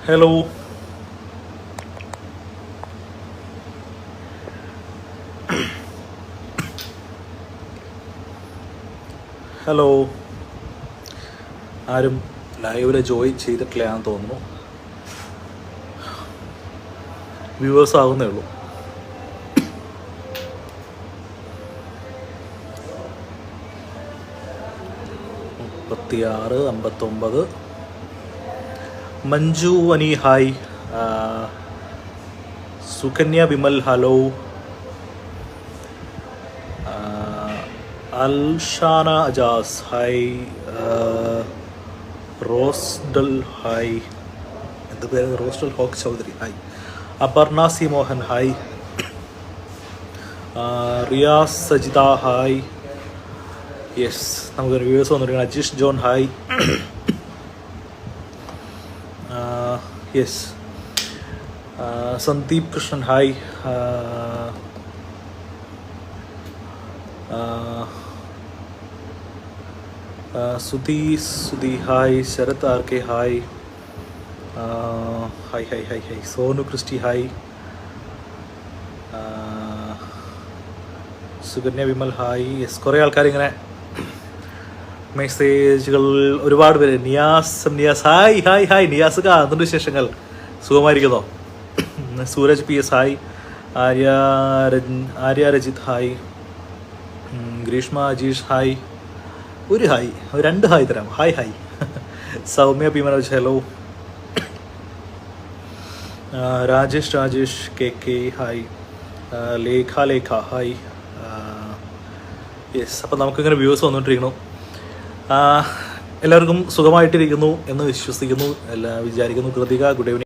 Hello, hello. ആരും ലൈവിൽ join ചെയ്തിട്ടില്ലാന്ന് തോന്നുന്നു. വ്യൂവേഴ്സ് ആകുന്നേ ഉള്ളൂ. മുപ്പത്തിയാറ്, 59. Manju Ani hi. Sukanya Vimal hello. Alshana Ajas hi. റോസ്ഡൽ ഹായ്. എന്ത് പേര്? റോസ്ഡൽ Hoque Chowdhury hi. Aparna C Mohan hi. Riyas Sajitha hi. Yes, നമുക്കൊരു വ്യൂവേഴ്സ് വന്നിരിക്കുന്നത്. Ajeesh John hi. Yes. Sandeep Krishnan hi. Sudhi hi. Sarath R K hi. Hi hi hi hi. Sonu Christy hi. Sukanya Vimal hi. Yes, കുറേ ആൾക്കാരിങ്ങനെ മെസ്സേജുകൾ, ഒരുപാട് പേര്. Niyas hi hi hi. Niyas എന്തുണ്ട് വിശേഷങ്ങൾ? സുഖമായിരിക്കുന്നോ? Sooraj P S hi. Arya Rajith hi. Greeshma Ajeesh hi. ഒരു ഹായ്, 2 ഹായ് തരാം. Hi hi. Soumya P Manoj hello. Rajesh K hi. Lekha hi. Yes, അപ്പം നമുക്കിങ്ങനെ വ്യൂസ് വന്നുകൊണ്ടിരിക്കുന്നു. എല്ലാവർക്കും സുഖമായിട്ടിരിക്കുന്നു എന്ന് വിശ്വസിക്കുന്നു, വിചാരിക്കുന്നു. Krithika good evening.